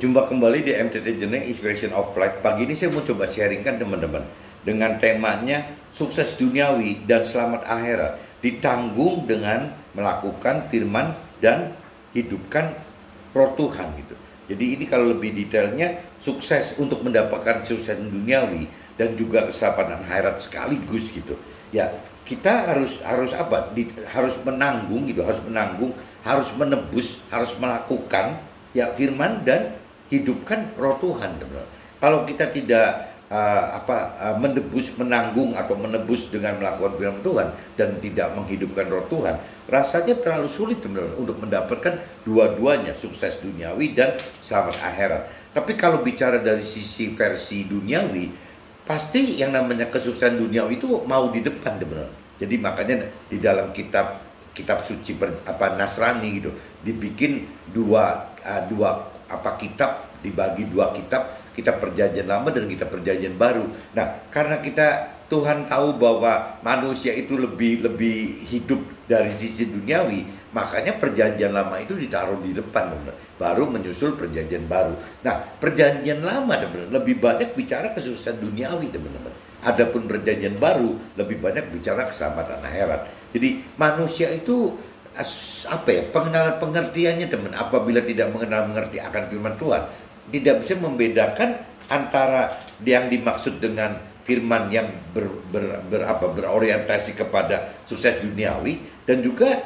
Jumpa kembali di MTT Journey Inspiration of Life. Pagi ini saya mau coba sharingkan teman-teman dengan temanya sukses duniawi dan selamat akhirat ditanggung dengan melakukan firman dan hidupkan roh Tuhan gitu. Jadi ini kalau lebih detailnya sukses untuk mendapatkan sukses duniawi dan juga keselamatan akhirat sekaligus gitu. Ya, kita harus apa? Harus menanggung gitu, harus menebus, harus melakukan ya firman dan hidupkan roh Tuhan, teman-teman. Kalau kita tidak menebus, menanggung atau menebus dengan melakukan firman Tuhan dan tidak menghidupkan roh Tuhan, rasanya terlalu sulit, teman-teman, untuk mendapatkan dua-duanya, sukses duniawi dan selamat akhirat. Tapi kalau bicara dari sisi versi duniawi, pasti yang namanya kesuksesan duniawi itu mau di depan, teman-teman. Jadi makanya di dalam kitab suci Nasrani gitu dibikin dua kitab, dibagi dua kitab perjanjian lama dan kitab perjanjian baru. Nah, karena Tuhan tahu bahwa manusia itu lebih hidup dari sisi duniawi, makanya perjanjian lama itu ditaruh di depan, teman-teman, baru menyusul perjanjian baru. Nah, perjanjian lama, teman-teman, lebih banyak bicara kesuksesan duniawi, teman-teman. Adapun perjanjian baru lebih banyak bicara keselamatan akhirat. Jadi manusia itu pengenalan pengertiannya, teman, apabila tidak mengerti akan firman Tuhan, tidak bisa membedakan antara yang dimaksud dengan firman yang berorientasi kepada sukses duniawi dan juga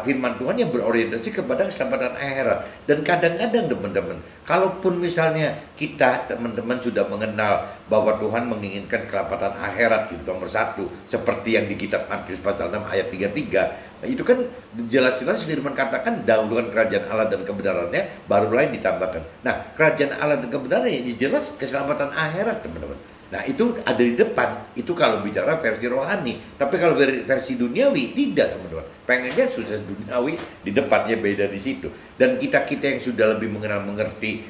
firman Tuhan yang berorientasi kepada keselamatan akhirat. Dan kadang-kadang, teman-teman, kalaupun misalnya kita, teman-teman, sudah mengenal bahwa Tuhan menginginkan keselamatan akhirat itu nomor satu, seperti yang di kitab Matius pasal 6 ayat 33, itu kan jelas-jelas firman katakan dahulukan kerajaan Allah dan kebenarannya, baru lain ditambahkan. Nah, kerajaan Allah dan kebenarannya jelas keselamatan akhirat, teman-teman. Nah, itu ada di depan, itu kalau bicara versi rohani. Tapi kalau versi duniawi, tidak, teman-teman. Pengennya sukses duniawi, di depannya beda di situ. Dan kita-kita yang sudah lebih mengerti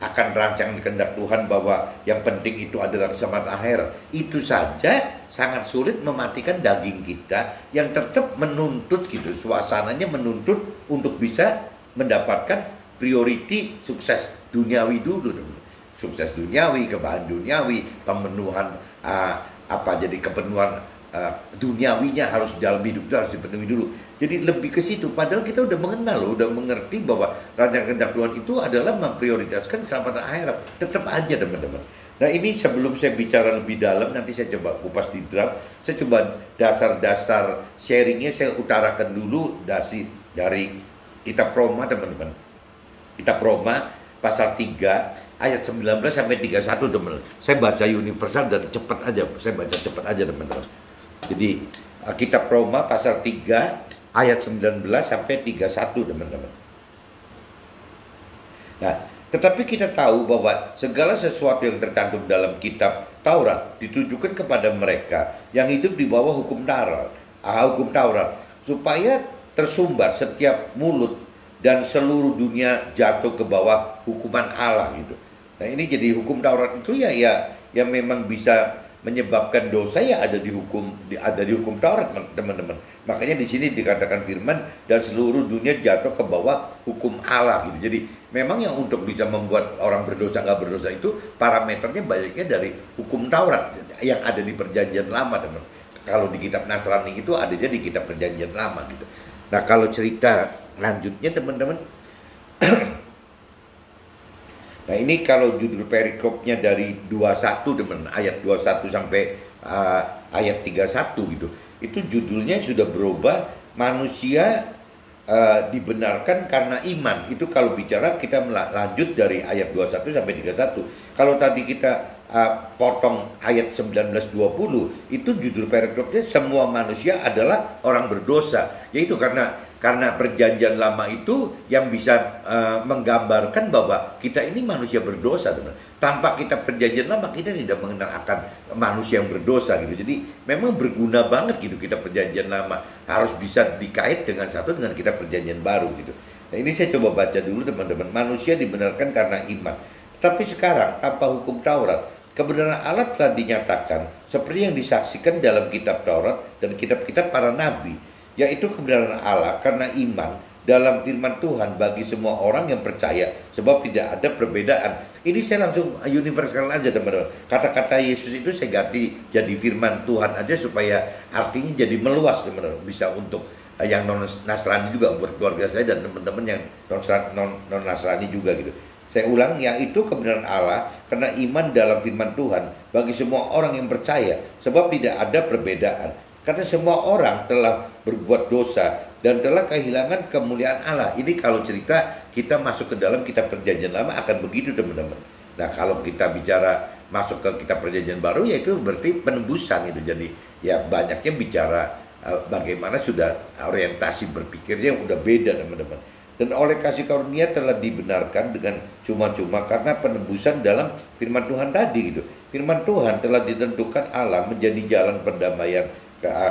akan rancangan kehendak Tuhan bahwa yang penting itu adalah keselamatan akhirat, itu saja sangat sulit mematikan daging kita yang tetap menuntut gitu, suasananya menuntut untuk bisa mendapatkan priority sukses duniawi dulu, teman-teman. Sukses duniawi, kebahagiaan duniawi, pemenuhan jadi kepenuhan duniawinya harus dalam hidup itu harus dipenuhi dulu. Jadi lebih ke situ. Padahal kita udah mengenal, udah mengerti bahwa rancangan kehendak Tuhan itu adalah memprioritaskan keselamatan akhirat. Tetap aja, teman-teman. Nah, ini sebelum saya bicara lebih dalam, nanti saya coba kupas di draft. Saya coba dasar-dasar sharingnya saya utarakan dulu dari kitab Roma, teman-teman. Kitab Roma pasal 3 ayat 19 sampai 31, teman-teman. Saya baca universal dan cepat aja. Saya baca cepat aja, teman-teman. Jadi kitab Roma pasal 3 ayat 19 sampai 31, teman-teman. Nah, tetapi kita tahu bahwa segala sesuatu yang tercantum dalam kitab Taurat ditujukan kepada mereka yang hidup di bawah hukum Taurat, supaya tersumbat setiap mulut dan seluruh dunia jatuh ke bawah hukuman Allah gitu. Nah, ini jadi hukum Taurat itu ya memang bisa menyebabkan dosa, ya ada di hukum Taurat, teman-teman. Makanya di sini dikatakan firman dan seluruh dunia jatuh ke bawah hukum Allah gitu. Jadi memang yang untuk bisa membuat orang berdosa nggak berdosa itu parameternya banyaknya dari hukum Taurat yang ada di perjanjian lama, teman. Kalau di kitab Nasrani itu adanya di kitab perjanjian lama gitu. Nah, kalau cerita lanjutnya, teman-teman, nah ini kalau judul perikopnya dari 21, teman, ayat 21 sampai ayat 31 gitu. Itu judulnya sudah berubah, manusia dibenarkan karena iman. Itu kalau bicara kita lanjut dari ayat 21 sampai 31. Kalau tadi kita potong ayat 19-20, itu judul perikopnya semua manusia adalah orang berdosa. Yaitu karena perjanjian lama itu yang bisa menggambarkan bahwa kita ini manusia berdosa, teman. Tanpa kita perjanjian lama, kita tidak mengenal akan manusia yang berdosa gitu. Jadi memang berguna banget gitu kita perjanjian lama, harus bisa dikait dengan kita perjanjian baru gitu. Nah, ini saya coba baca dulu, teman-teman. Manusia dibenarkan karena iman. Tapi sekarang tanpa hukum Taurat, kebenaran Allah telah dinyatakan seperti yang disaksikan dalam kitab Taurat dan kitab-kitab para nabi, yaitu kebenaran Allah karena iman dalam firman Tuhan bagi semua orang yang percaya, sebab tidak ada perbedaan. Ini saya langsung universal aja teman-teman. Kata-kata Yesus itu saya ganti jadi firman Tuhan aja supaya artinya jadi meluas teman-teman. Bisa untuk yang non Nasrani juga, buat keluarga saya dan teman-teman yang non Nasrani juga gitu. Saya ulang, yang itu kebenaran Allah karena iman dalam firman Tuhan bagi semua orang yang percaya, sebab tidak ada perbedaan. Karena semua orang telah berbuat dosa dan telah kehilangan kemuliaan Allah. Ini kalau cerita kita masuk ke dalam kitab Perjanjian Lama akan begitu teman-teman. Nah kalau kita bicara masuk ke kitab Perjanjian Baru, ya itu berarti penembusan itu. Jadi ya banyaknya bicara bagaimana sudah orientasi berpikirnya udah beda teman-teman. Dan oleh kasih karunia telah dibenarkan dengan cuma-cuma karena penebusan dalam firman Tuhan tadi gitu. Firman Tuhan telah ditentukan Allah menjadi jalan perdamaian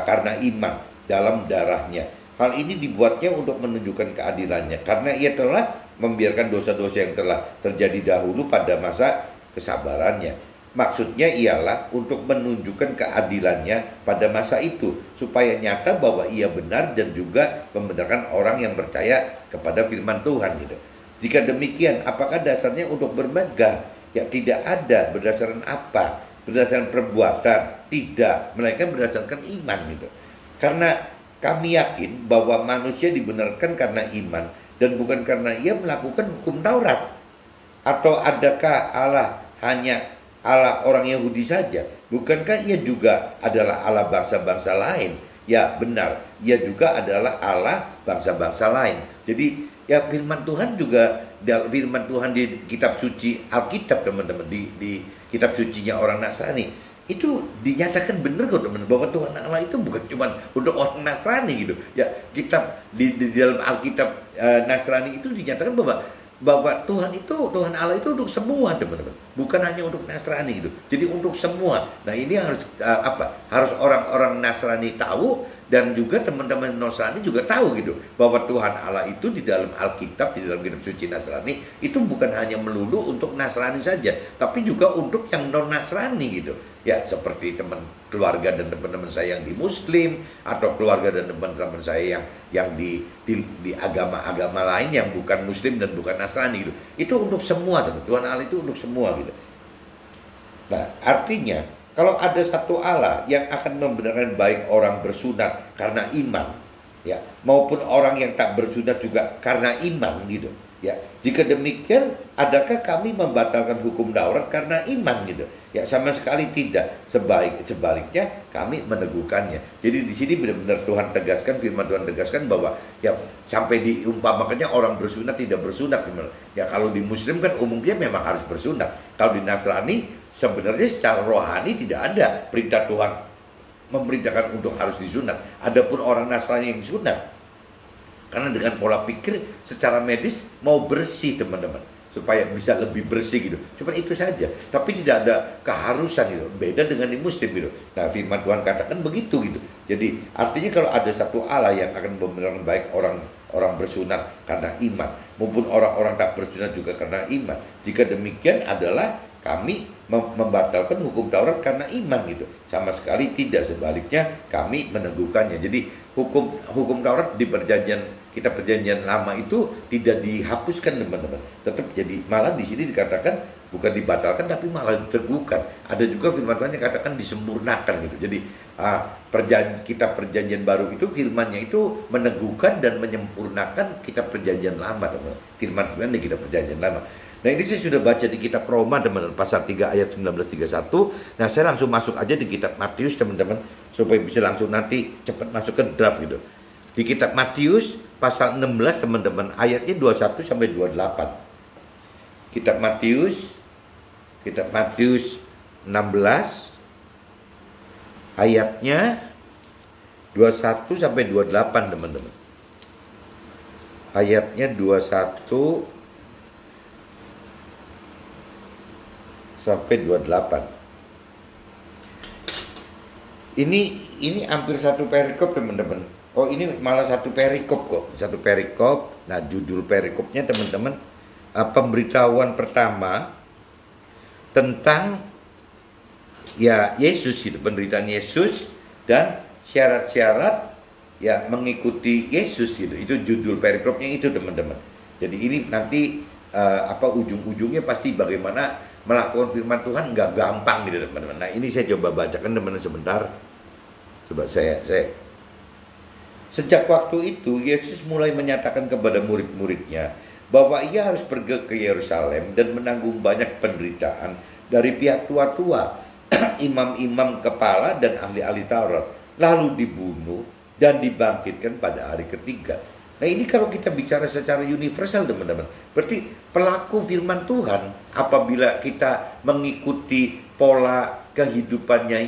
karena iman dalam darahnya. Hal ini dibuatnya untuk menunjukkan keadilannya karena ia telah membiarkan dosa-dosa yang telah terjadi dahulu pada masa kesabarannya. Maksudnya ialah untuk menunjukkan keadilannya pada masa itu supaya nyata bahwa ia benar dan juga membenarkan orang yang percaya kepada firman Tuhan gitu. Jika demikian, apakah dasarnya untuk bermegah? Ya tidak ada. Berdasarkan apa? Berdasarkan perbuatan? Tidak, melainkan berdasarkan iman gitu. Karena kami yakin bahwa manusia dibenarkan karena iman dan bukan karena ia melakukan hukum Taurat. Atau adakah Allah hanya Allah orang Yahudi saja? Bukankah ia juga adalah Allah bangsa-bangsa lain? Ya benar, ia juga adalah Allah bangsa-bangsa lain. Jadi ya firman Tuhan juga, firman Tuhan di kitab suci Alkitab teman-teman, di kitab sucinya orang Nasrani, itu dinyatakan benar kok teman, bahwa Tuhan Allah itu bukan cuma untuk orang Nasrani gitu. Ya kitab di dalam Alkitab Nasrani itu dinyatakan bahwa Tuhan Allah itu untuk semua teman-teman, bukan hanya untuk Nasrani gitu. Jadi untuk semua. Nah ini harus harus orang-orang Nasrani tahu, dan juga teman-teman Nasrani juga tahu gitu, bahwa Tuhan Allah itu di dalam Alkitab, di dalam kitab suci Nasrani itu bukan hanya melulu untuk Nasrani saja, tapi juga untuk yang non Nasrani gitu. Ya seperti teman keluarga dan teman-teman saya yang di Muslim, atau keluarga dan teman-teman saya yang di agama-agama lain yang bukan Muslim dan bukan Nasrani gitu. Itu untuk semua, Tuhan Allah itu untuk semua gitu. Nah artinya kalau ada satu Allah yang akan membenarkan baik orang bersunat karena iman, ya, maupun orang yang tak bersunat juga karena iman gitu. Ya, jika demikian, adakah kami membatalkan hukum Taurat karena iman gitu? Ya, sama sekali tidak. Sebaliknya kami meneguhkannya. Jadi di sini benar-benar Tuhan tegaskan, firman Tuhan tegaskan bahwa ya sampai diumpamakannya orang bersunat tidak bersunat. Ya kalau di Muslim kan umumnya memang harus bersunat. Kalau di Nasrani sebenarnya secara rohani tidak ada perintah Tuhan memerintahkan untuk harus disunat. Adapun orang Nasrani yang disunat karena dengan pola pikir secara medis mau bersih teman-teman, supaya bisa lebih bersih gitu. Cuma itu saja, tapi tidak ada keharusan gitu. Beda dengan di Muslim gitu. Nah firman Tuhan katakan begitu gitu. Jadi artinya kalau ada satu Allah yang akan membenarkan baik orang bersunat karena iman, maupun orang-orang tak bersunat juga karena iman. Jika demikian adalah kami membatalkan hukum Taurat karena iman gitu. Sama sekali tidak, sebaliknya kami meneguhkannya. Jadi hukum Taurat di kitab Perjanjian Lama itu tidak dihapuskan teman-teman. Tetap jadi, malah di sini dikatakan bukan dibatalkan tapi malah diteguhkan. Ada juga firman Tuhan yang katakan disempurnakan gitu. Jadi kitab Perjanjian Baru itu firmannya itu meneguhkan dan menyempurnakan kitab Perjanjian Lama teman-teman. Firman Tuhan di kitab Perjanjian Lama. Nah ini saya sudah baca di kitab Roma teman-teman, pasal 3 ayat 19-31. Nah saya langsung masuk aja di kitab Matius teman-teman, supaya bisa langsung nanti cepat masuk ke draft gitu. Di kitab Matius pasal 16 teman-teman, ayatnya 21 sampai 28. Kitab Matius 16 ayatnya 21 sampai 28 teman-teman. Ayatnya 21 sampai 28. Ini hampir satu perikop teman-teman. Oh ini malah satu perikop kok, satu perikop. Nah judul perikopnya teman-teman, pemberitahuan pertama tentang ya Yesus gitu, penderitaan Yesus dan syarat-syarat ya mengikuti Yesus gitu. Itu judul perikopnya itu, teman-teman. Jadi ini nanti ujung-ujungnya pasti bagaimana melakukan firman Tuhan nggak gampang gitu, teman-teman. Nah, ini saya coba bacakan, teman-teman, sebentar. Coba saya Sejak waktu itu Yesus mulai menyatakan kepada murid-muridnya bahwa ia harus pergi ke Yerusalem dan menanggung banyak penderitaan dari pihak tua-tua, imam-imam kepala dan ahli-ahli Taurat, lalu dibunuh dan dibangkitkan pada hari ketiga. Nah, ini kalau kita bicara secara universal, teman-teman, berarti pelaku firman Tuhan apabila kita mengikuti pola kehidupannya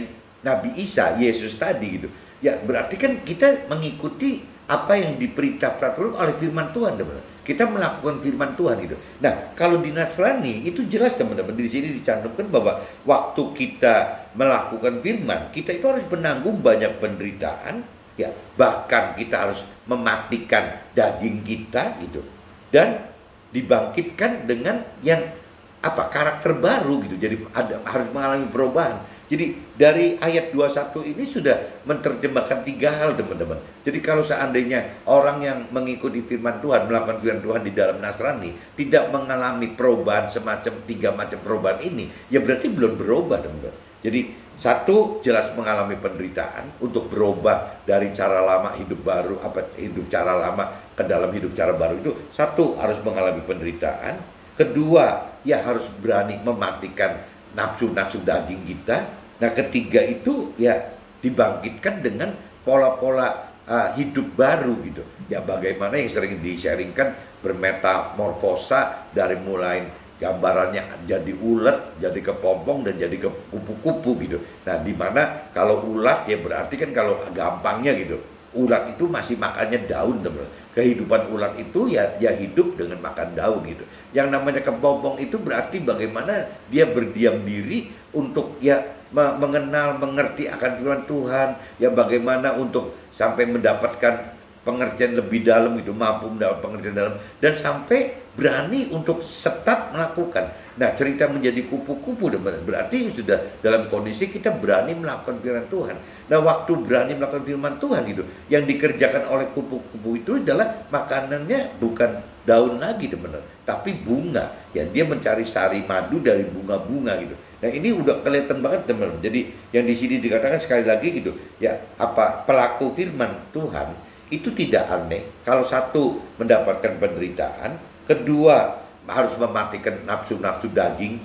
Nabi Isa, Yesus tadi gitu, ya berarti kan kita mengikuti apa yang diperintahkan oleh firman Tuhan, teman-teman. Kita melakukan firman Tuhan gitu. Nah, kalau di Nasrani itu jelas, teman-teman, di sini dicantumkan bahwa waktu kita melakukan firman, kita itu harus menanggung banyak penderitaan, ya, bahkan kita harus mematikan daging kita gitu, dan dibangkitkan dengan yang karakter baru gitu. Jadi harus mengalami perubahan. Jadi dari ayat 21 ini sudah menerjemahkan 3 hal, teman-teman. Jadi kalau seandainya orang yang mengikuti firman Tuhan, melakukan firman Tuhan di dalam Nasrani tidak mengalami perubahan semacam 3 macam perubahan ini, ya berarti belum berubah, teman-teman. Jadi satu, jelas mengalami penderitaan untuk berubah dari cara lama hidup baru, hidup cara lama ke dalam hidup cara baru itu. Satu, harus mengalami penderitaan. Kedua, ya harus berani mematikan nafsu-nafsu daging kita. Nah, ketiga itu ya dibangkitkan dengan pola-pola hidup baru gitu. Ya bagaimana yang sering di-sharingkan, bermetamorfosa dari mulai gambarannya jadi ulat, jadi kepompong, dan jadi ke kupu-kupu gitu. Nah, dimana kalau ulat ya berarti kan kalau gampangnya gitu, ulat itu masih makannya daun, teman-teman. Kehidupan ulat itu ya hidup dengan makan daun gitu. Yang namanya kepompong itu berarti bagaimana dia berdiam diri untuk ya mengenal, mengerti akan firman Tuhan, ya bagaimana untuk sampai mendapatkan pengertian lebih dalam itu, mampu mendapat pengertian dalam, dan sampai berani untuk setat melakukan. Nah, cerita menjadi kupu-kupu berarti sudah dalam kondisi kita berani melakukan firman Tuhan. Nah, waktu berani melakukan firman Tuhan gitu, yang dikerjakan oleh kupu-kupu itu adalah makanannya bukan daun lagi, teman-teman, tapi bunga. Ya, dia mencari sari madu dari bunga-bunga gitu. Nah, ini udah kelihatan banget, teman-teman. Jadi yang di sini dikatakan sekali lagi gitu, ya pelaku firman Tuhan itu tidak aneh kalau satu mendapatkan penderitaan, kedua harus mematikan nafsu-nafsu daging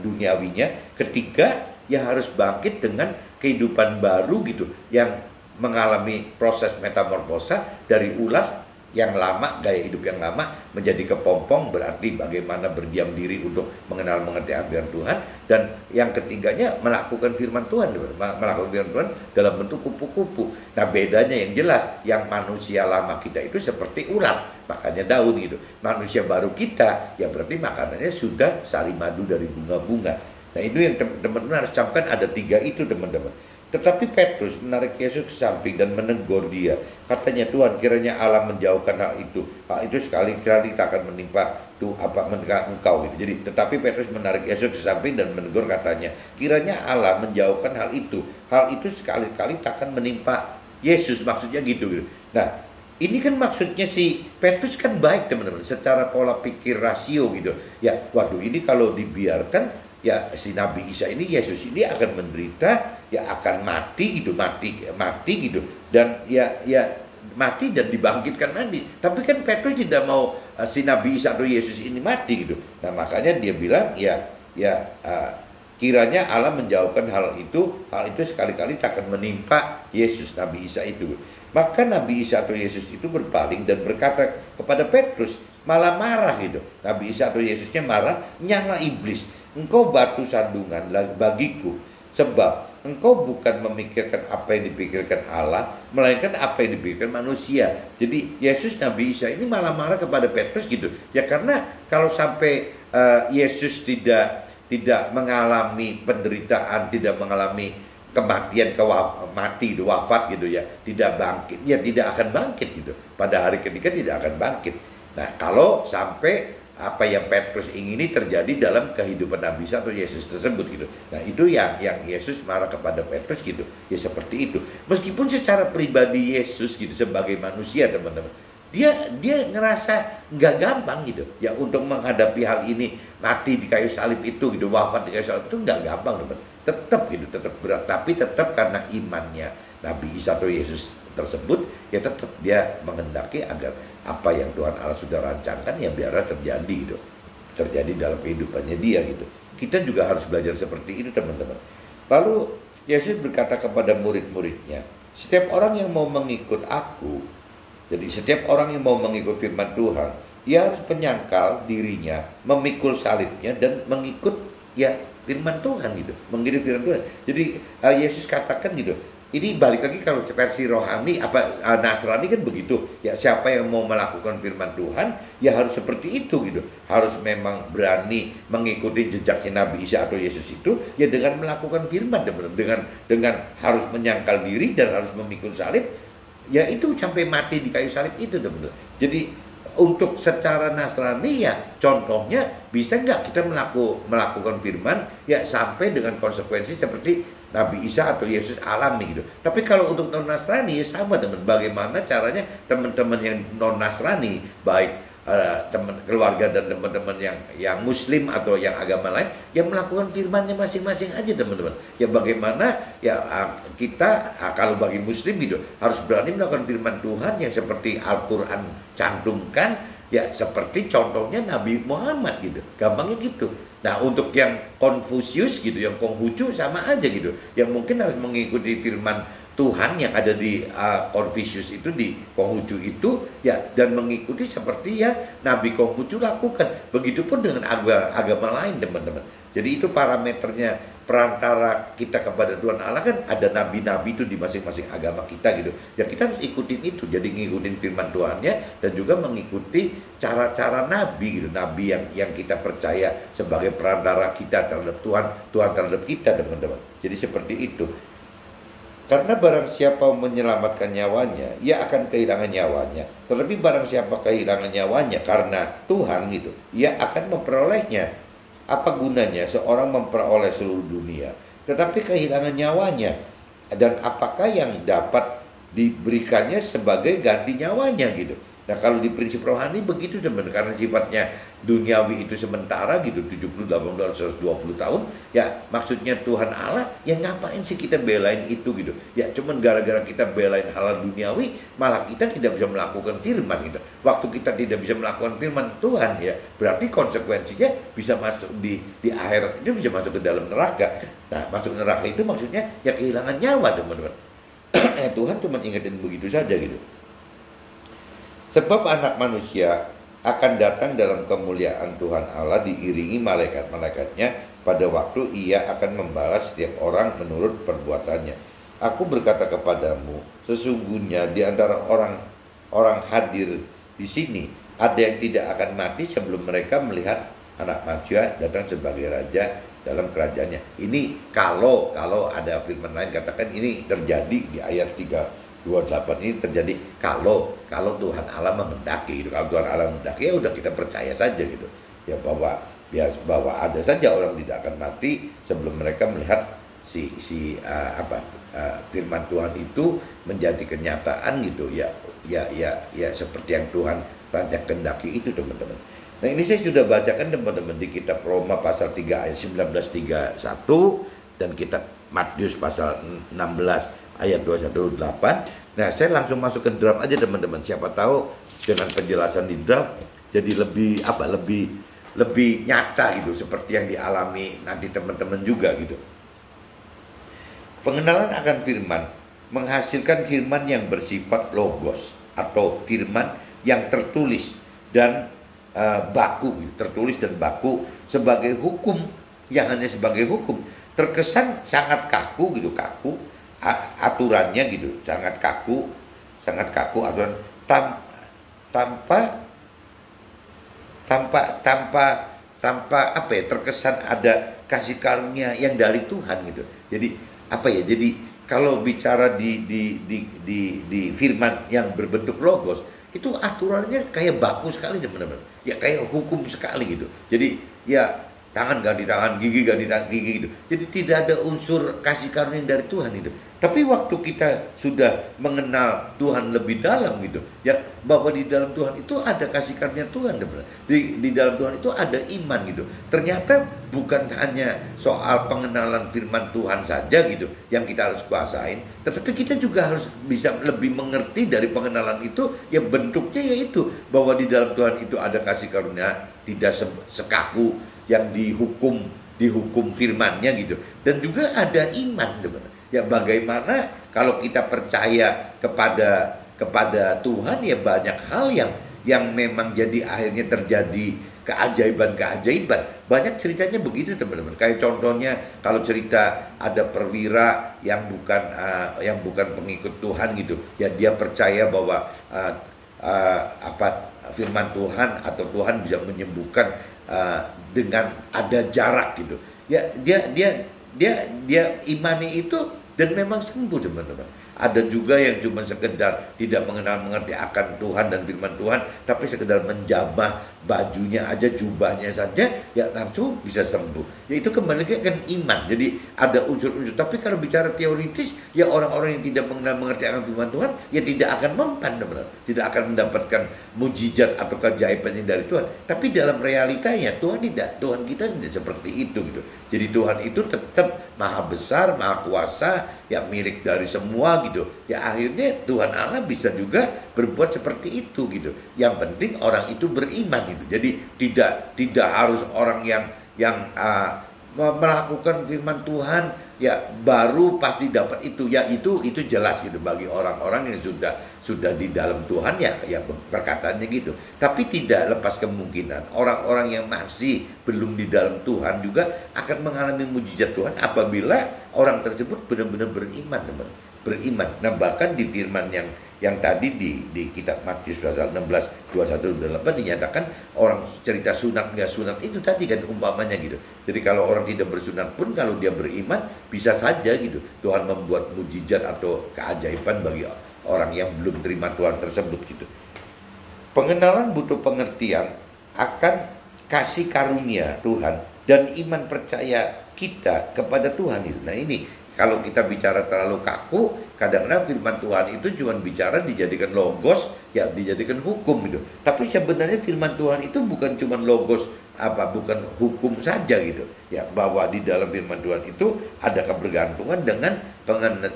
duniawinya, ketiga ya harus bangkit dengan kehidupan baru gitu, yang mengalami proses metamorfosa dari ulat yang lama, gaya hidup yang lama, menjadi kepompong, berarti bagaimana berdiam diri untuk mengenal, mengerti firman Tuhan. Dan yang ketiganya melakukan firman Tuhan, melakukan firman Tuhan dalam bentuk kupu-kupu. Nah, bedanya yang jelas, yang manusia lama kita itu seperti ulat, makanya daun gitu. Manusia baru kita, ya berarti makanannya sudah sari madu dari bunga-bunga. Nah, itu yang teman-teman harus camkan, ada 3 itu, teman-teman. Tetapi Petrus menarik Yesus ke samping dan menegur dia. Katanya, Tuhan, kiranya Allah menjauhkan hal itu. Hal itu sekali-kali tak akan menimpa engkau gitu. Jadi, tetapi Petrus menarik Yesus ke samping dan menegur, katanya, kiranya Allah menjauhkan hal itu. Hal itu sekali-kali tak akan menimpa Yesus, maksudnya gitu. Nah, ini kan maksudnya si Petrus kan baik, teman-teman, secara pola pikir rasio gitu. Ya, waduh, ini kalau dibiarkan, ya si Nabi Isa ini, Yesus ini akan menderita, ya akan mati gitu, mati gitu, dan ya mati dan dibangkitkan nanti. Tapi kan Petrus tidak mau si Nabi Isa atau Yesus ini mati gitu. Nah, makanya dia bilang kiranya Allah menjauhkan hal itu sekali-kali tak akan menimpa Yesus, Nabi Isa itu. Maka Nabi Isa atau Yesus itu berpaling dan berkata kepada Petrus, malah marah gitu. Nabi Isa atau Yesusnya marah, nyala iblis, engkau batu sandungan bagiku, sebab engkau bukan memikirkan apa yang dipikirkan Allah, melainkan apa yang dipikirkan manusia. Jadi Yesus, Nabi Isa ini malah marah kepada Petrus gitu. Ya karena kalau sampai Yesus tidak mengalami penderitaan, tidak mengalami kematian, mati, wafat gitu ya, tidak bangkit, ya tidak akan bangkit gitu. Pada hari ketiga tidak akan bangkit. Nah, kalau sampai apa yang Petrus ingini terjadi dalam kehidupan Nabi Isa atau Yesus tersebut gitu. Nah itu yang Yesus marah kepada Petrus gitu, ya seperti itu. Meskipun secara pribadi Yesus gitu sebagai manusia teman-teman, dia ngerasa nggak gampang gitu ya untuk menghadapi hal ini, mati di kayu salib itu gitu, wafat di kayu salib itu nggak gampang teman. Tetap gitu, tetap berat, tapi tetap karena imannya Nabi Isa atau Yesus tersebut, ya tetap dia mengendaki agar apa yang Tuhan Allah sudah rancangkan ya biarlah terjadi gitu, terjadi dalam kehidupannya dia gitu. Kita juga harus belajar seperti itu teman-teman. Lalu Yesus berkata kepada murid-muridnya, setiap orang yang mau mengikut aku, jadi setiap orang yang mau mengikut firman Tuhan, ia harus menyangkal dirinya, memikul salibnya dan mengikut ya firman Tuhan gitu, mengikuti firman Tuhan. Jadi Yesus katakan gitu. Ini balik lagi kalau versi rohani Nasrani kan begitu. Ya siapa yang mau melakukan firman Tuhan ya harus seperti itu gitu. Harus memang berani mengikuti jejaknya Nabi Isa atau Yesus itu ya dengan melakukan firman, dengan harus menyangkal diri dan harus memikul salib. Ya itu sampai mati di kayu salib itu teman-teman. Jadi untuk secara Nasrani ya contohnya bisa nggak kita melakukan firman ya sampai dengan konsekuensi seperti Nabi Isa atau Yesus alami gitu. Tapi kalau untuk non Nasrani ya sama dengan bagaimana caranya teman-teman yang non Nasrani, baik teman keluarga dan teman-teman yang Muslim atau yang agama lain yang melakukan firmannya masing-masing aja teman-teman. Ya bagaimana ya kita kalau bagi Muslim gitu harus berani melakukan firman Tuhan yang seperti Al-Quran cantumkan, ya seperti contohnya Nabi Muhammad gitu, gampangnya gitu. Nah untuk yang Konfusius gitu, yang Konghucu sama aja gitu, yang mungkin harus mengikuti firman Tuhan yang ada di Konfusius itu, di Konghucu itu ya, dan mengikuti seperti yang Nabi Konghucu lakukan. Begitupun dengan agama lain teman-teman. Jadi itu parameternya perantara kita kepada Tuhan Allah kan ada nabi-nabi itu di masing-masing agama kita gitu. Ya kita harus ikutin itu, jadi ngikutin firman Tuhannya dan juga mengikuti cara-cara nabi gitu. Nabi yang kita percaya sebagai perantara kita terhadap Tuhan, Tuhan terhadap kita teman-teman. Jadi seperti itu. Karena barang siapa menyelamatkan nyawanya, ia akan kehilangan nyawanya. Terlebih barang siapa kehilangan nyawanya karena Tuhan gitu, ia akan memperolehnya. Apa gunanya seorang memperoleh seluruh dunia tetapi kehilangan nyawanya? Dan apakah yang dapat diberikannya sebagai ganti nyawanya gitu? Nah kalau di prinsip rohani begitu teman, karena sifatnya duniawi itu sementara gitu, 70, 80, 120 tahun. Ya maksudnya Tuhan Allah, ya ngapain sih kita belain itu gitu? Ya cuman gara-gara kita belain hal duniawi, malah kita tidak bisa melakukan firman gitu. Waktu kita tidak bisa melakukan firman Tuhan ya, berarti konsekuensinya bisa masuk di akhirat itu, bisa masuk ke dalam neraka. Nah masuk neraka itu maksudnya ya kehilangan nyawa teman-teman. Tuhan cuma ingetin begitu saja gitu. Sebab anak manusia akan datang dalam kemuliaan Tuhan Allah diiringi malaikat-malaikatnya pada waktu ia akan membalas setiap orang menurut perbuatannya. Aku berkata kepadamu, sesungguhnya di antara orang hadir di sini ada yang tidak akan mati sebelum mereka melihat anak manusia datang sebagai raja dalam kerajaannya. Ini kalau ada firman lain katakan ini terjadi di ayat 328 ini terjadi kalau Tuhan Allah menghendaki gitu. Kalau Tuhan Allah menghendaki ya udah kita percaya saja gitu. Ya bahwa ada saja orang tidak akan mati sebelum mereka melihat firman Tuhan itu menjadi kenyataan gitu. Ya seperti yang Tuhan rancang kehendaki itu teman-teman. Nah ini saya sudah bacakan teman-teman di kitab Roma pasal 3 ayat 19:31 dan kitab Matius pasal 16 ayat 218. Nah saya langsung masuk ke draft aja teman-teman. Siapa tahu dengan penjelasan di draft jadi lebih nyata gitu, seperti yang dialami nanti teman-teman juga gitu. Pengenalan akan firman menghasilkan firman yang bersifat logos atau firman yang tertulis dan baku, tertulis dan baku sebagai hukum, yang hanya sebagai hukum, terkesan sangat kaku gitu, aturannya gitu, sangat kaku aturan tanpa apa ya, terkesan ada kasih karunia yang dari Tuhan gitu. Jadi apa ya, jadi kalau bicara di firman yang berbentuk logos itu aturannya kayak baku sekali teman-teman. Ya kayak hukum sekali gitu. Jadi ya tangan ganti tangan, gigi ganti tangan, gigi gitu. Jadi tidak ada unsur kasih karunia dari Tuhan itu. Tapi waktu kita sudah mengenal Tuhan lebih dalam gitu, ya bahwa di dalam Tuhan itu ada kasih karunia Tuhan, di dalam Tuhan itu ada iman gitu. Ternyata bukan hanya soal pengenalan firman Tuhan saja gitu yang kita harus kuasain, tetapi kita juga harus bisa lebih mengerti dari pengenalan itu, ya bentuknya yaitu bahwa di dalam Tuhan itu ada kasih karunia, tidak sekaku yang dihukum firmannya gitu, dan juga ada iman teman. Ya bagaimana kalau kita percaya kepada Tuhan, ya banyak hal yang memang jadi akhirnya terjadi keajaiban-keajaiban. Banyak ceritanya begitu teman-teman. Kayak contohnya kalau cerita ada perwira yang bukan pengikut Tuhan gitu, ya dia percaya bahwa firman Tuhan atau Tuhan bisa menyembuhkan dengan ada jarak gitu. Ya dia imani itu dan memang sembuh teman-teman. Ada juga yang cuma sekedar tidak mengenal-mengerti akan Tuhan dan firman Tuhan, tapi sekedar menjamah bajunya aja, jubahnya saja, ya langsung bisa sembuh. Ya itu kembali ke kan iman. Jadi ada unsur-unsur. Tapi kalau bicara teoritis, ya orang-orang yang tidak mengenal-mengerti akan firman Tuhan, ya tidak akan mempan teman-teman. Tidak akan mendapatkan mujizat atau keajaiban dari Tuhan. Tapi dalam realitanya Tuhan tidak. Tuhan kita tidak seperti itu gitu. Jadi Tuhan itu tetap maha besar, maha kuasa, ya milik dari semua gitu. Ya akhirnya Tuhan Allah bisa juga berbuat seperti itu gitu. Yang penting orang itu beriman gitu. Jadi tidak harus orang yang melakukan firman Tuhan ya baru pasti dapat itu. Ya itu jelas gitu bagi orang-orang yang sudah di dalam Tuhan, ya perkataannya gitu. Tapi tidak lepas kemungkinan orang-orang yang masih belum di dalam Tuhan juga akan mengalami mujizat Tuhan apabila orang tersebut benar-benar beriman, teman. Beriman. Nah, bahkan di firman yang tadi di kitab Matius pasal 16 21-28 dinyatakan orang cerita sunat nggak sunat itu tadi kan umpamanya gitu. Jadi kalau orang tidak bersunat pun kalau dia beriman bisa saja gitu Tuhan membuat mujizat atau keajaiban bagi orang yang belum terima Tuhan tersebut gitu. Pengenalan butuh pengertian akan kasih karunia Tuhan dan iman percaya kita kepada Tuhan itu. Nah ini kalau kita bicara terlalu kaku, kadang-kadang firman Tuhan itu cuma bicara dijadikan logos, ya dijadikan hukum gitu. Tapi sebenarnya firman Tuhan itu bukan cuma logos, bukan hukum saja gitu. Ya bahwa di dalam firman Tuhan itu ada kebergantungan dengan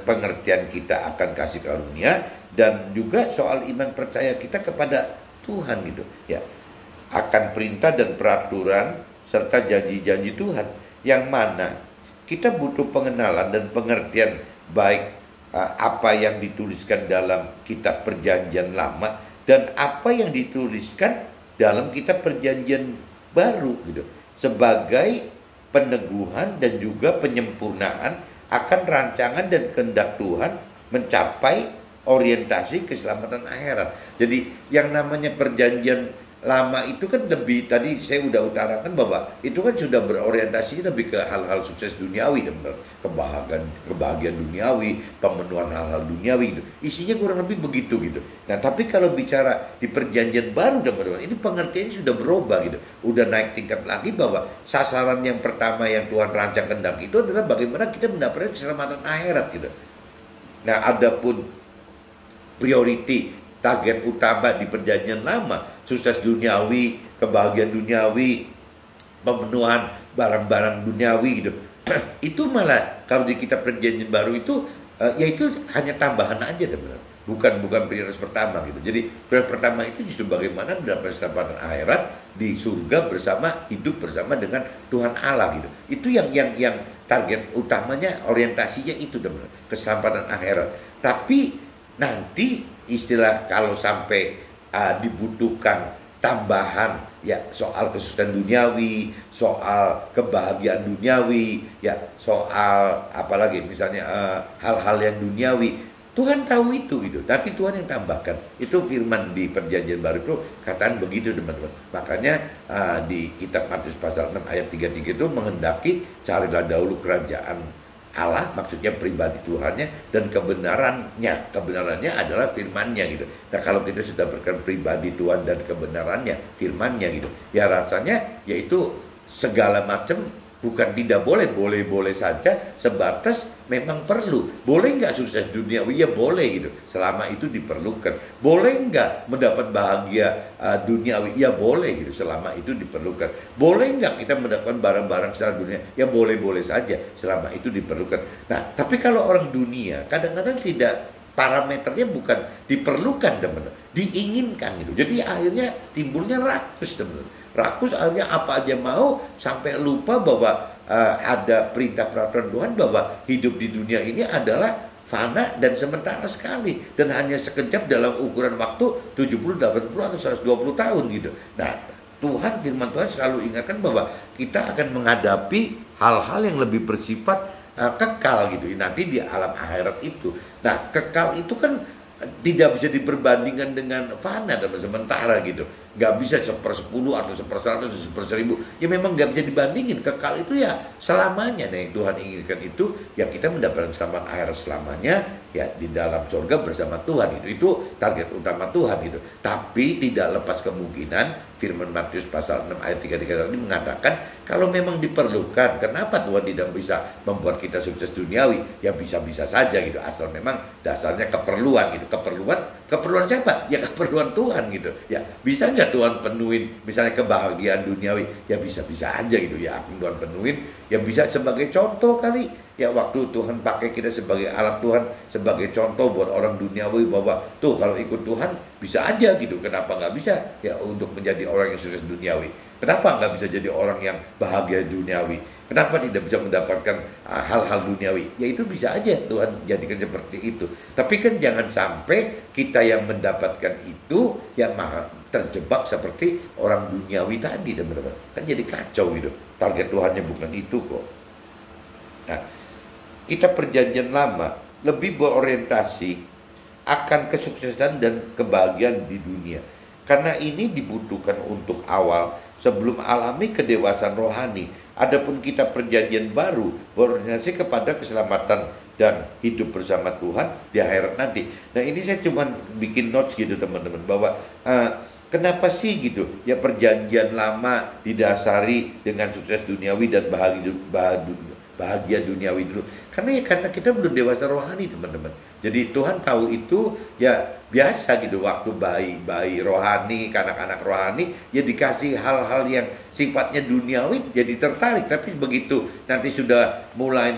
pengertian kita akan kasih karunia dan juga soal iman percaya kita kepada Tuhan gitu. Ya akan perintah dan peraturan serta janji-janji Tuhan yang mana kita butuh pengenalan dan pengertian baik apa yang dituliskan dalam kitab perjanjian lama dan apa yang dituliskan dalam kitab perjanjian baru gitu sebagai peneguhan dan juga penyempurnaan akan rancangan dan kehendak Tuhan mencapai orientasi keselamatan akhirat. Jadi yang namanya perjanjian lama itu kan lebih, tadi saya udah utarakan bahwa itu kan sudah berorientasi lebih ke hal-hal sukses duniawi, kebahagiaan duniawi, pemenuhan hal-hal duniawi gitu. Isinya kurang lebih begitu gitu. Nah tapi kalau bicara di perjanjian baru teman-teman, ini pengertiannya sudah berubah gitu. Udah naik tingkat lagi bahwa sasaran yang pertama yang Tuhan rancang kehendak itu adalah bagaimana kita mendapatkan keselamatan akhirat gitu. Nah adapun priority target utama di perjanjian lama, sukses duniawi, kebahagiaan duniawi, pemenuhan barang-barang duniawi gitu. Itu malah kalau di kitab perjanjian baru itu ya itu hanya tambahan aja teman-teman. Bukan prioritas pertama gitu. Jadi prioritas pertama itu justru bagaimana mendapatkan keselamatan akhirat di surga bersama, hidup bersama dengan Tuhan Allah gitu. Itu yang target utamanya, orientasinya itu teman-teman, keselamatan akhirat. Tapi nanti istilah kalau sampai dibutuhkan tambahan ya soal kesuksesan duniawi, soal kebahagiaan duniawi, ya soal apalagi misalnya hal-hal yang duniawi, Tuhan tahu itu gitu. Tapi Tuhan yang tambahkan. Itu firman di perjanjian baru itu katakan begitu teman-teman. Makanya di kitab Matius pasal 6 ayat 33 itu menghendaki carilah dahulu kerajaan Allah maksudnya pribadi Tuhannya, dan kebenarannya adalah firman-Nya gitu. Nah kalau kita sudah berkata pribadi Tuhan dan kebenarannya, firman-Nya gitu, ya rasanya yaitu segala macam bukan tidak boleh, boleh saja, sebatas memang perlu. Boleh nggak sukses duniawi? Ya boleh gitu, selama itu diperlukan. Boleh nggak mendapat bahagia duniawi? Ya boleh gitu, selama itu diperlukan. Boleh nggak kita mendapatkan barang-barang secara dunia? Ya boleh saja, selama itu diperlukan. Nah, tapi kalau orang dunia kadang-kadang tidak, parameternya bukan diperlukan teman-teman, diinginkan gitu. Jadi akhirnya timbulnya rakus teman-teman. Rakus akhirnya apa aja mau, sampai lupa bahwa ada perintah peraturan Tuhan bahwa hidup di dunia ini adalah fana dan sementara sekali, dan hanya sekejap dalam ukuran waktu 70, 80 atau 120 tahun gitu. Nah, Tuhan, firman Tuhan selalu ingatkan bahwa kita akan menghadapi hal-hal yang lebih bersifat kekal gitu nanti di alam akhirat itu. Nah, kekal itu kan tidak bisa diperbandingkan dengan fana dan sementara gitu. Nggak bisa 1/10 atau 1/100 atau 1/1000. Ya memang nggak bisa dibandingin. Kekal itu ya selamanya. Nah yang Tuhan inginkan itu ya kita mendapatkan selamat akhirat selamanya ya di dalam surga bersama Tuhan. Itu target utama Tuhan gitu. Tapi tidak lepas kemungkinan firman Matius pasal 6 ayat 33 tadi mengatakan kalau memang diperlukan, kenapa Tuhan tidak bisa membuat kita sukses duniawi? Ya bisa-bisa saja gitu, asal memang dasarnya keperluan gitu. Keperluan siapa? Ya keperluan Tuhan gitu. Ya bisa nggak Tuhan penuhin misalnya kebahagiaan duniawi? Ya bisa-bisa aja gitu ya, Tuhan penuhin. Ya bisa sebagai contoh kali. Ya waktu Tuhan pakai kita sebagai alat Tuhan, sebagai contoh buat orang duniawi bahwa tuh kalau ikut Tuhan bisa aja gitu. Kenapa nggak bisa? Ya untuk menjadi orang yang sukses duniawi. Kenapa nggak bisa jadi orang yang bahagia duniawi? Kenapa tidak bisa mendapatkan hal-hal duniawi? Ya itu bisa aja Tuhan jadikan seperti itu. Tapi kan jangan sampai kita yang mendapatkan itu yang terjebak seperti orang duniawi tadi teman-teman. Kan jadi kacau gitu. Target Tuhannya bukan itu kok. Nah, kita perjanjian lama lebih berorientasi akan kesuksesan dan kebahagiaan di dunia. Karena ini dibutuhkan untuk awal sebelum alami kedewasaan rohani. Adapun kita perjanjian baru berorientasi kepada keselamatan dan hidup bersama Tuhan di akhirat nanti. Nah ini saya cuma bikin notes gitu teman-teman bahwa kenapa sih gitu ya perjanjian lama didasari dengan sukses duniawi dan bahagia duniawi dulu. Karena kita belum dewasa rohani teman-teman. Jadi Tuhan tahu itu ya biasa gitu waktu bayi bayi kanak-kanak rohani ya dikasih hal-hal yang sifatnya duniawi jadi tertarik. Tapi begitu nanti sudah mulai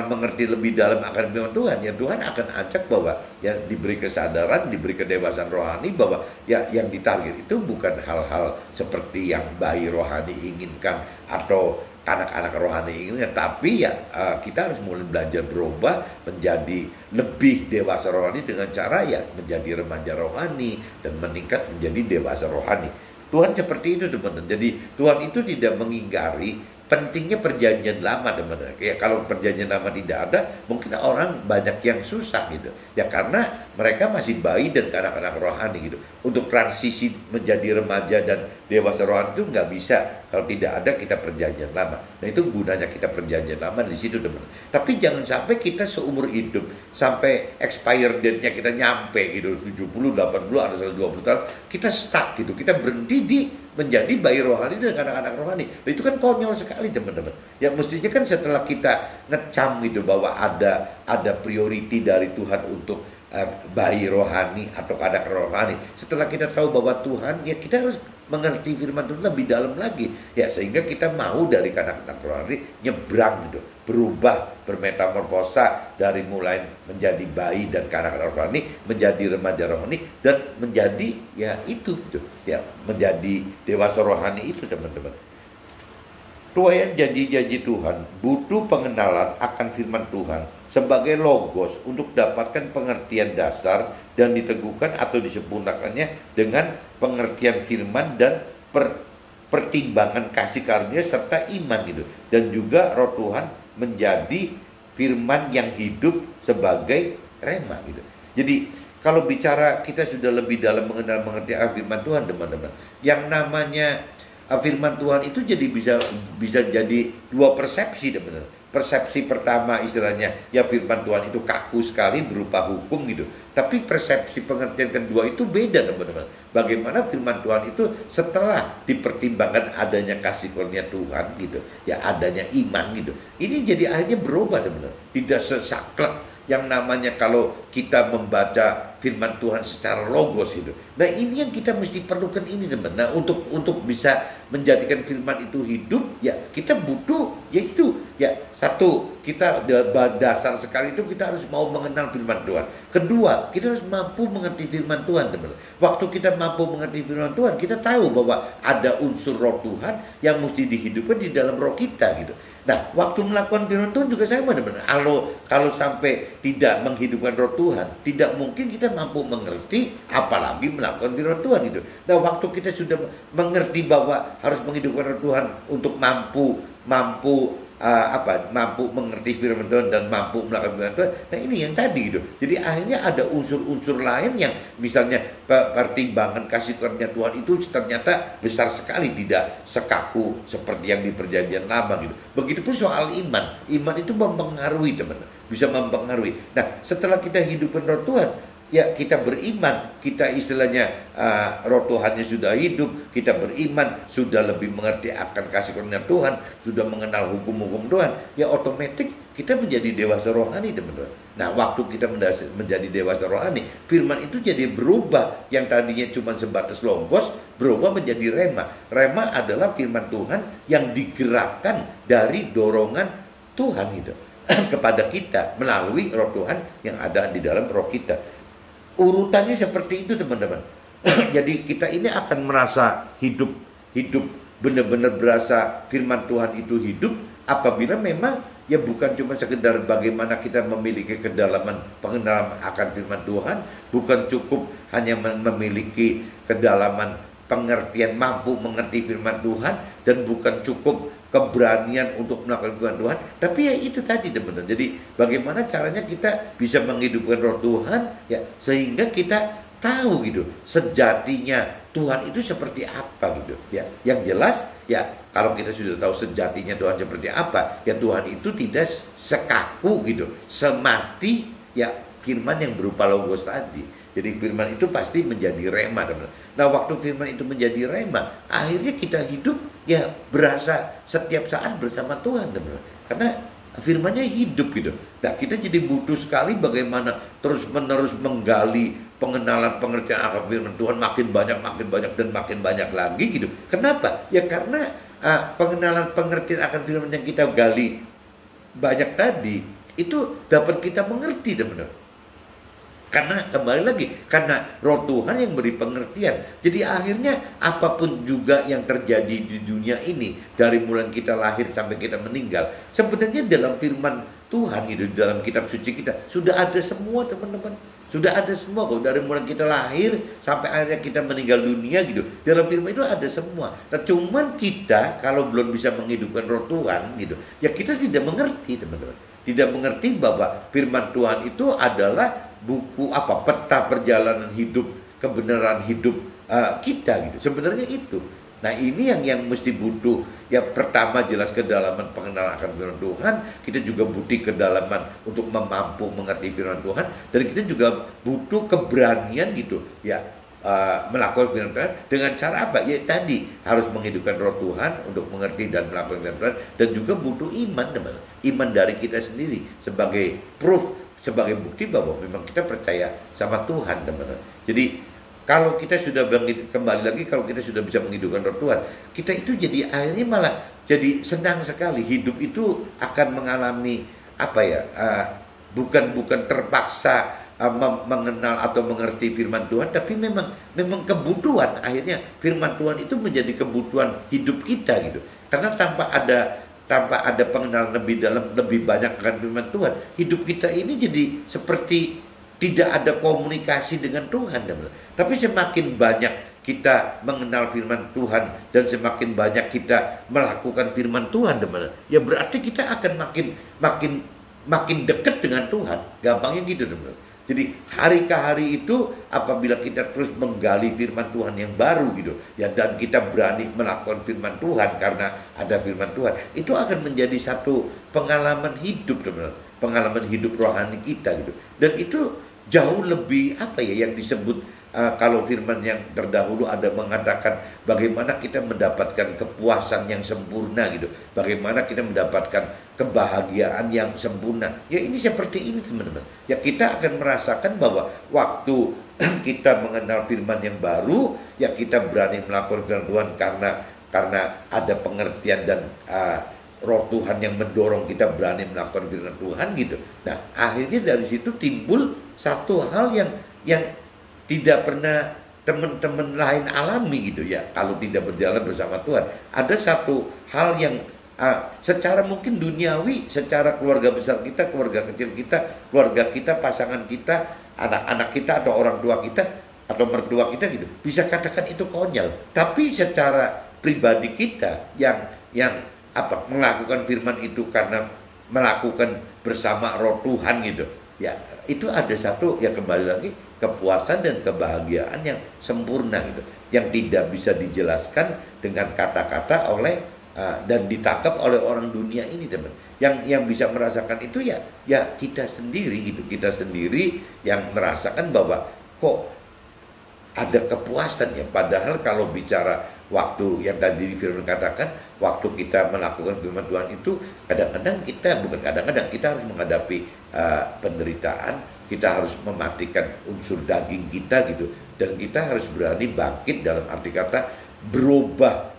mengerti lebih dalam akan firman Tuhan, ya Tuhan akan ajak bahwa ya diberi kesadaran, diberi kedewasaan rohani bahwa ya yang ditarget itu bukan hal-hal seperti yang bayi rohani inginkan atau anak-anak rohani inginkan, tapi ya kita harus mulai belajar berubah menjadi lebih dewasa rohani dengan cara ya menjadi remaja rohani dan meningkat menjadi dewasa rohani. Tuhan seperti itu teman-teman. Jadi Tuhan itu tidak mengingkari pentingnya perjanjian lama teman-teman. Ya kalau perjanjian lama tidak ada, mungkin orang banyak yang susah gitu. Ya karena mereka masih bayi dan kanak-kanak rohani gitu. Untuk transisi menjadi remaja dan dewasa rohani itu nggak bisa kalau tidak ada kita perjanjian lama. Nah itu gunanya kita perjanjian lama di situ teman-teman. Tapi jangan sampai kita seumur hidup sampai expire date-nya kita nyampe gitu 70, 80 atau 120 tahun kita stuck gitu. Kita berhenti di menjadi bayi rohani dan anak-anak rohani. Nah, itu kan konyol sekali teman-teman. Ya mestinya kan setelah kita ngecam gitu bahwa ada priority dari Tuhan untuk bayi rohani atau anak rohani. Setelah kita tahu bahwa Tuhan, ya kita harus mengerti firman Tuhan lebih dalam lagi. Ya sehingga kita mau dari anak-anak rohani nyebrang gitu, berubah, bermetamorfosa dari mulai menjadi bayi dan kanak-kanak rohani menjadi remaja rohani dan menjadi ya itu gitu. Ya menjadi dewasa rohani itu teman-teman. Tuayan janji-janji Tuhan butuh pengenalan akan firman Tuhan sebagai logos untuk dapatkan pengertian dasar dan diteguhkan atau disempurnakannya dengan pengertian firman dan pertimbangan kasih karunia serta iman gitu. Dan juga roh Tuhan menjadi firman yang hidup sebagai rema gitu. Jadi kalau bicara kita sudah lebih dalam mengerti firman Tuhan teman-teman, yang namanya firman Tuhan itu jadi bisa jadi dua persepsi teman-teman. persepsi pertama istilahnya ya firman Tuhan itu kaku sekali berupa hukum gitu. Tapi persepsi pengertian kedua itu beda teman-teman. Bagaimana firman Tuhan itu setelah dipertimbangkan adanya kasih karunia Tuhan gitu, ya adanya iman gitu. Ini jadi akhirnya berubah teman-teman. Tidak sesaklek yang namanya kalau kita membaca firman Tuhan secara logos itu. Nah ini yang kita mesti perlukan ini teman. Nah untuk bisa menjadikan firman itu hidup, ya kita butuh yaitu ya satu, kita dasar sekali itu kita harus mau mengenal firman Tuhan. Kedua, kita harus mampu mengerti firman Tuhan teman. Waktu kita mampu mengerti firman Tuhan, kita tahu bahwa ada unsur roh Tuhan yang mesti dihidupkan di dalam roh kita gitu. Nah, waktu melakukan firman Tuhan juga sama teman-teman. Kalau sampai tidak menghidupkan roh Tuhan, tidak mungkin kita mampu mengerti, apalagi melakukan firman Tuhan itu. Nah, waktu kita sudah mengerti bahwa harus menghidupkan roh Tuhan untuk mampu mengerti firman Tuhan dan mampu melakukan firman Tuhan. Nah ini yang tadi gitu. Jadi akhirnya ada unsur-unsur lain yang misalnya pertimbangan kasih karunia Tuhan itu ternyata besar sekali, tidak sekaku seperti yang di perjanjian lama gitu. Begitupun soal iman. Iman itu mempengaruhi teman-teman, bisa mempengaruhi. Nah setelah kita hidupkan roh Tuhan, ya kita beriman, kita istilahnya roh Tuhannya sudah hidup, kita beriman, sudah lebih mengerti akan kasih karunia Tuhan, sudah mengenal hukum-hukum Tuhan, ya otomatis kita menjadi dewasa rohani teman-teman. Nah waktu kita menjadi dewasa rohani, firman itu jadi berubah, yang tadinya cuma sebatas logos, berubah menjadi rema. Rema adalah firman Tuhan yang digerakkan dari dorongan Tuhan itu kepada kita melalui roh Tuhan yang ada di dalam roh kita. Urutannya seperti itu teman-teman. Jadi kita ini akan merasa hidup benar-benar berasa firman Tuhan itu hidup apabila memang ya bukan cuma sekedar bagaimana kita memiliki kedalaman pengenalan akan firman Tuhan, bukan cukup hanya memiliki kedalaman pengertian mampu mengerti firman Tuhan, dan bukan cukup keberanian untuk melakukan firman Tuhan, tapi ya itu tadi teman-teman. Jadi bagaimana caranya kita bisa menghidupkan roh Tuhan ya sehingga kita tahu gitu sejatinya Tuhan itu seperti apa gitu ya. Yang jelas ya kalau kita sudah tahu sejatinya Tuhan seperti apa, ya Tuhan itu tidak sekaku gitu, semati ya firman yang berupa logos tadi. Jadi firman itu pasti menjadi rema teman-teman. Nah waktu firman itu menjadi rema, akhirnya kita hidup ya berasa setiap saat bersama Tuhan teman-teman. Karena firmannya hidup gitu. Nah kita jadi butuh sekali bagaimana terus-menerus menggali pengenalan pengertian akan firman Tuhan, makin banyak dan makin banyak lagi gitu. Kenapa? Ya karena pengenalan pengertian akan firman yang kita gali banyak tadi itu dapat kita mengerti teman-teman. Karena kembali lagi, karena roh Tuhan yang beri pengertian. Jadi akhirnya apapun juga yang terjadi di dunia ini, dari mulai kita lahir sampai kita meninggal, sebenarnya dalam firman Tuhan gitu, dalam kitab suci kita sudah ada semua teman-teman. Sudah ada semua kok, dari mulai kita lahir sampai akhirnya kita meninggal dunia gitu. Dalam firman itu ada semua. Nah cuman kita kalau belum bisa menghidupkan roh Tuhan gitu, ya kita tidak mengerti teman-teman. Tidak mengerti bahwa firman Tuhan itu adalah buku peta perjalanan hidup, kebenaran hidup kita gitu. Sebenarnya itu. Nah ini yang mesti butuh. Ya pertama jelas kedalaman pengenalan akan firman Tuhan. Kita juga butuh kedalaman untuk mampu mengerti firman Tuhan. Dan kita juga butuh keberanian gitu ya melakukan firman Tuhan. Dengan cara apa? Ya tadi harus menghidupkan roh Tuhan untuk mengerti dan melakukan firman Tuhan. Dan juga butuh iman teman. Iman dari kita sendiri sebagai proof, sebagai bukti bahwa memang kita percaya sama Tuhan teman-teman. Jadi kalau kita sudah kembali lagi, kalau kita sudah bisa menghidupkan roh Tuhan, kita itu jadi akhirnya malah jadi senang sekali. Hidup itu akan mengalami bukan terpaksa mengenal atau mengerti firman Tuhan, tapi memang kebutuhan. Akhirnya firman Tuhan itu menjadi kebutuhan hidup kita gitu. Karena tanpa ada pengenalan lebih dalam, lebih banyak akan firman Tuhan, hidup kita ini jadi seperti tidak ada komunikasi dengan Tuhan teman-teman. Tapi semakin banyak kita mengenal firman Tuhan dan semakin banyak kita melakukan firman Tuhan teman-teman, ya berarti kita akan makin dekat dengan Tuhan. Gampangnya gitu teman-teman. Jadi hari ke hari itu apabila kita terus menggali firman Tuhan yang baru gitu ya, dan kita berani melakukan firman Tuhan karena ada firman Tuhan, itu akan menjadi satu pengalaman hidup, teman-teman, pengalaman hidup rohani kita gitu. Dan itu jauh lebih apa ya yang disebut kalau firman yang terdahulu ada mengatakan bagaimana kita mendapatkan kepuasan yang sempurna gitu, bagaimana kita mendapatkan kebahagiaan yang sempurna. Ya ini seperti ini, teman-teman. Ya kita akan merasakan bahwa waktu kita mengenal firman yang baru, ya kita berani melakukan firman Tuhan karena ada pengertian dan roh Tuhan yang mendorong kita berani melakukan firman Tuhan gitu. Nah akhirnya dari situ timbul satu hal yang tidak pernah teman-teman lain alami gitu ya, kalau tidak berjalan bersama Tuhan. Ada satu hal yang secara mungkin duniawi, secara keluarga besar kita, keluarga kecil kita, keluarga kita, pasangan kita, anak-anak kita atau orang tua kita atau mertua kita gitu, bisa katakan itu konyol. Tapi secara pribadi kita yang melakukan firman itu karena melakukan bersama roh Tuhan gitu ya, itu ada satu ya, kembali lagi, kepuasan dan kebahagiaan yang sempurna gitu, yang tidak bisa dijelaskan dengan kata-kata oleh dan ditangkap oleh orang dunia ini, teman. Yang bisa merasakan itu ya kita sendiri gitu, kita sendiri yang merasakan bahwa kok ada kepuasan ya. Padahal kalau bicara waktu yang tadi firman katakan, waktu kita melakukan firman Tuhan itu kadang-kadang kita harus menghadapi penderitaan, kita harus mematikan unsur daging kita gitu, dan kita harus berani bangkit, dalam arti kata berubah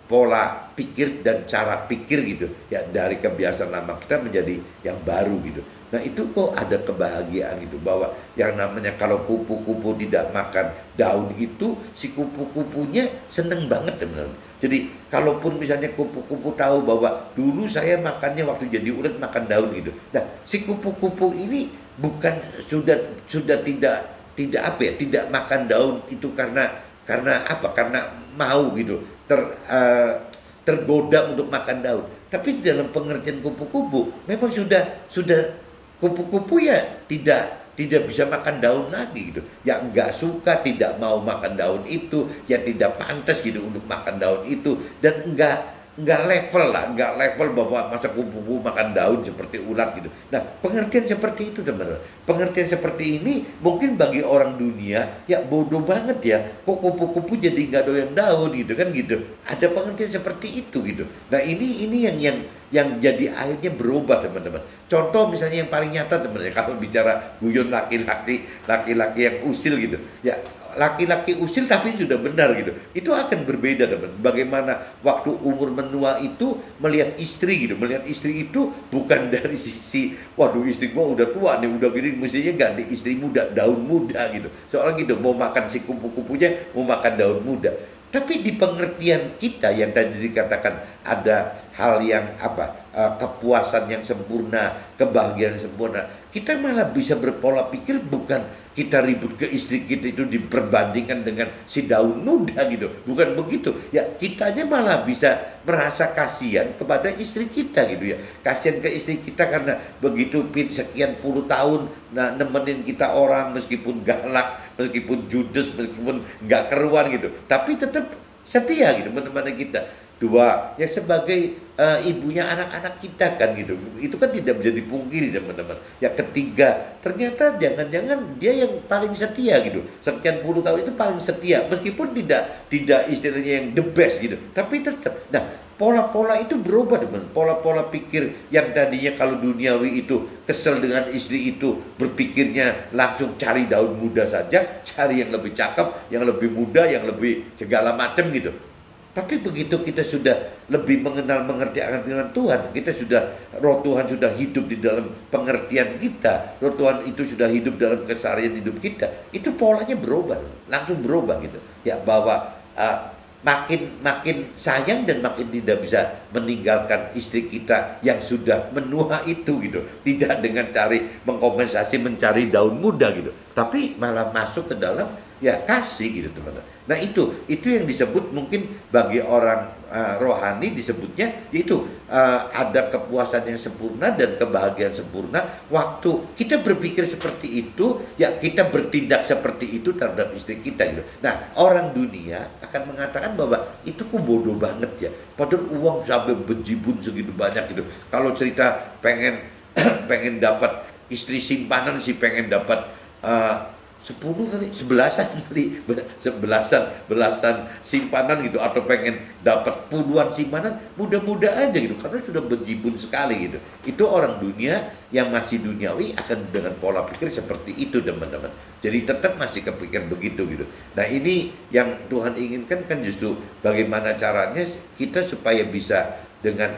pola pikir dan cara pikir gitu ya, dari kebiasaan lama kita menjadi yang baru gitu. Nah itu kok ada kebahagiaan gitu, bahwa yang namanya kalau kupu-kupu tidak makan daun itu, si kupu-kupunya seneng banget, teman-teman. Jadi kalaupun misalnya kupu-kupu tahu bahwa dulu saya makannya waktu jadi ulat makan daun gitu, nah si kupu-kupu ini bukan sudah tidak makan daun itu karena apa? Karena mau gitu, tergoda untuk makan daun. Tapi dalam pengertian kupu-kupu memang sudah kupu-kupu ya tidak bisa makan daun lagi gitu. Ya nggak suka, tidak mau makan daun itu, ya tidak pantas gitu untuk makan daun itu, dan nggak level bahwa masa kupu-kupu makan daun seperti ulat gitu. Nah pengertian seperti itu, teman-teman, pengertian seperti ini mungkin bagi orang dunia ya bodoh banget ya, kok kupu-kupu jadi nggak doyan daun gitu kan gitu. Ada pengertian seperti itu gitu. Nah ini yang jadi akhirnya berubah, teman-teman. Contoh misalnya yang paling nyata, teman-teman, kalau bicara guyon laki-laki yang usil gitu ya, laki-laki usil tapi sudah benar gitu, itu akan berbeda, teman. Bagaimana waktu umur menua itu melihat istri gitu, melihat istri itu bukan dari sisi waduh istri gua udah tua nih, udah gini, mestinya ganti istri muda, daun muda gitu, soalnya gitu mau makan si kupu-kupunya, mau makan daun muda. Tapi di pengertian kita yang tadi dikatakan ada hal yang kepuasan yang sempurna, kebahagiaan yang sempurna, kita malah bisa berpola pikir bukan kita ribut ke istri kita itu diperbandingkan dengan si daun muda gitu, bukan begitu ya. Kitanya malah bisa merasa kasihan kepada istri kita gitu ya, kasihan ke istri kita karena begitu sekian puluh tahun nemenin kita orang, meskipun galak, meskipun judes, meskipun nggak keruan gitu, tapi tetap setia gitu menemani kita. Dua, ya sebagai ibunya anak-anak kita kan gitu, itu kan tidak bisa dipungkiri, teman-teman. Ya ketiga, ternyata jangan-jangan dia yang paling setia gitu, sekian puluh tahun itu paling setia, meskipun tidak istilahnya yang the best gitu, tapi tetap. Nah pola-pola itu berubah, teman. Pola-pola pikir yang tadinya kalau duniawi itu kesel dengan istri itu, berpikirnya langsung cari daun muda saja, cari yang lebih cakep, yang lebih muda, yang lebih segala macam gitu. Tapi begitu kita sudah lebih mengerti akan firman Tuhan, kita roh Tuhan sudah hidup di dalam pengertian kita, roh Tuhan itu sudah hidup dalam keseharian hidup kita, itu polanya berubah, langsung berubah gitu. Ya bahwa makin sayang dan makin tidak bisa meninggalkan istri kita yang sudah menua itu gitu, tidak dengan mengkompensasi mencari daun muda gitu, tapi malah masuk ke dalam ya kasih gitu, teman-teman. Nah itu yang disebut mungkin bagi orang rohani disebutnya itu ada kepuasan yang sempurna dan kebahagiaan sempurna. Waktu kita berpikir seperti itu, ya kita bertindak seperti itu terhadap istri kita gitu. Nah, orang dunia akan mengatakan bahwa itu kok bodoh banget ya. Padahal uang sampai bejibun segitu banyak gitu. Kalau cerita pengen pengen dapat istri simpanan sih, pengen dapat 10 kali, 11-an kali, belasan simpanan gitu, atau pengen dapat puluhan simpanan, mudah-mudah aja gitu, karena sudah berjibun sekali gitu. Itu orang dunia yang masih duniawi akan dengan pola pikir seperti itu, teman-teman. Jadi tetap masih kepikir begitu gitu. Nah, ini yang Tuhan inginkan kan justru bagaimana caranya kita supaya bisa dengan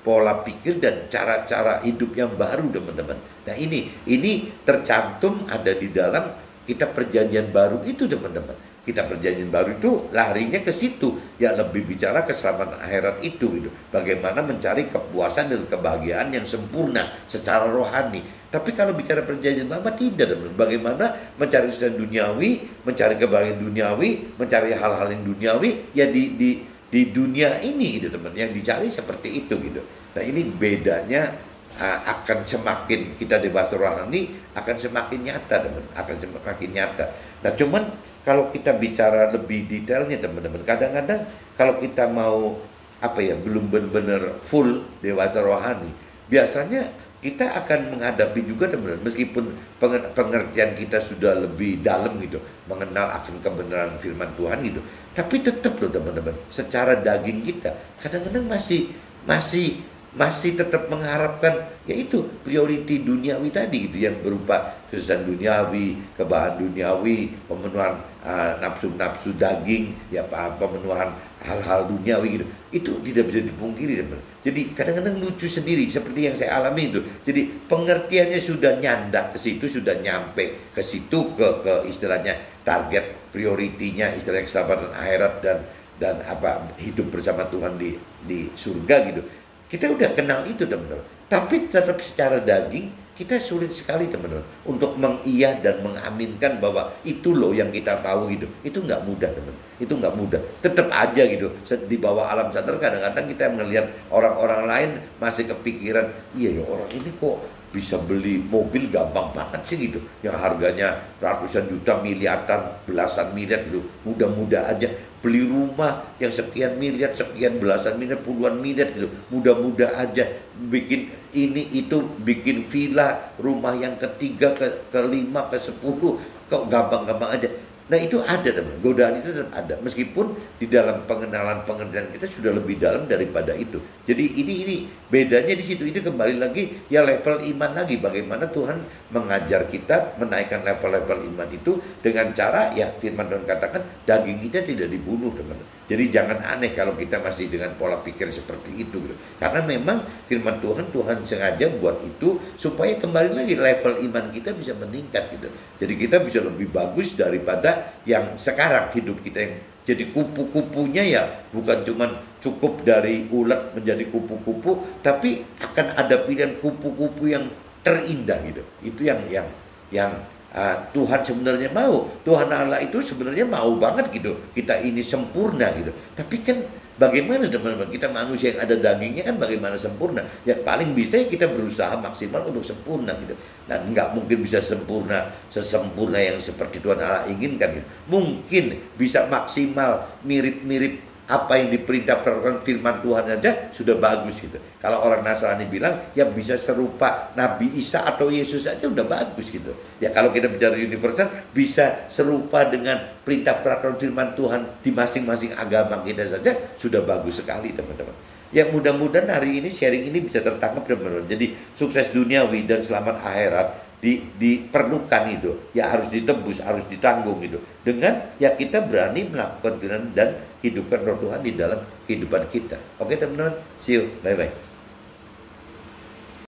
pola pikir dan cara-cara hidup yang baru, teman-teman. Nah, ini tercantum ada di dalam kita perjanjian baru itu, teman-teman. Kita perjanjian baru itu larinya ke situ, ya lebih bicara keselamatan akhirat itu gitu. Bagaimana mencari kepuasan dan kebahagiaan yang sempurna secara rohani. Tapi kalau bicara perjanjian lama tidak, teman. Bagaimana mencari kesenangan duniawi, mencari kebahagiaan duniawi, mencari hal-hal yang duniawi ya di dunia ini gitu, teman. Yang dicari seperti itu gitu. Nah, ini bedanya. Akan semakin kita dewasa rohani akan semakin nyata, teman, akan semakin nyata. Nah, cuman kalau kita bicara lebih detailnya, teman-teman, kadang-kadang kalau kita mau belum benar-benar full dewasa rohani, biasanya kita akan menghadapi juga, teman-teman, meskipun pengertian kita sudah lebih dalam gitu, mengenal akan kebenaran firman Tuhan gitu, tapi tetap loh, teman-teman, secara daging kita kadang-kadang masih tetap mengharapkan yaitu priority duniawi tadi gitu, yang berupa kesusahan duniawi, kebahagiaan duniawi, pemenuhan nafsu-nafsu daging, ya pemenuhan hal-hal duniawi gitu. Itu tidak bisa dipungkiri, teman. Jadi kadang-kadang lucu sendiri seperti yang saya alami itu. Jadi pengertiannya sudah nyandak ke situ, sudah nyampe ke situ, ke istilahnya target prioritinya, istilahnya keselamatan akhirat dan hidup bersama Tuhan di surga gitu. Kita udah kenal itu, teman-teman. Tapi tetap secara daging kita sulit sekali, teman-teman, untuk mengiyah dan mengaminkan bahwa itu loh yang kita tahu gitu. Itu nggak mudah, teman. Itu nggak mudah. Tetap aja gitu. Di bawah alam sadar kadang-kadang kita melihat orang-orang lain masih kepikiran, iya ya orang ini kok bisa beli mobil gampang banget sih gitu, yang harganya ratusan juta, miliaran, belasan miliar gitu, mudah-mudah aja. Beli rumah yang sekian miliar, sekian belasan miliar, puluhan miliar gitu, mudah-mudah aja. Bikin ini itu, bikin villa, rumah yang ketiga, kelima, ke-10, kok gampang-gampang aja. Nah, itu ada, teman. Godaan itu tetap ada, meskipun di dalam pengertian kita sudah lebih dalam daripada itu. Jadi ini bedanya di situ. Ini kembali lagi ya level iman lagi. Bagaimana Tuhan mengajar kita menaikkan level-level iman itu dengan cara ya firman Tuhan katakan daging kita tidak dibunuh, teman. Jadi jangan aneh kalau kita masih dengan pola pikir seperti itu gitu. Karena memang firman Tuhan sengaja buat itu supaya kembali lagi level iman kita bisa meningkat gitu. Jadi kita bisa lebih bagus daripada yang sekarang hidup kita yang jadi kupu-kupunya ya bukan cuma cukup dari ulat menjadi kupu-kupu, tapi akan ada pilihan kupu-kupu yang terindah gitu. Itu yang Tuhan sebenarnya mau. Tuhan Allah itu sebenarnya mau banget gitu kita ini sempurna gitu. Tapi kan bagaimana, teman-teman, kita manusia yang ada dagingnya kan bagaimana sempurna? Ya paling bisa kita berusaha maksimal untuk sempurna gitu. Dan nggak mungkin bisa sesempurna yang seperti Tuhan Allah inginkan gitu. Mungkin bisa maksimal mirip-mirip apa yang diperintah peraturan firman Tuhan aja sudah bagus gitu. Kalau orang Nasrani bilang ya bisa serupa Nabi Isa atau Yesus aja udah bagus gitu. Ya kalau kita bicara universal bisa serupa dengan perintah peraturan firman Tuhan di masing-masing agama kita saja sudah bagus sekali, teman-teman. Ya mudah-mudahan hari ini sharing ini bisa tertangkap, teman-teman. Jadi sukses duniawi dan selamat akhirat diperlukan itu ya harus ditebus, harus ditanggung gitu dengan ya kita berani melakukan firman dan hidupkan roh Tuhan di dalam kehidupan kita. Oke, teman-teman, see you, bye bye.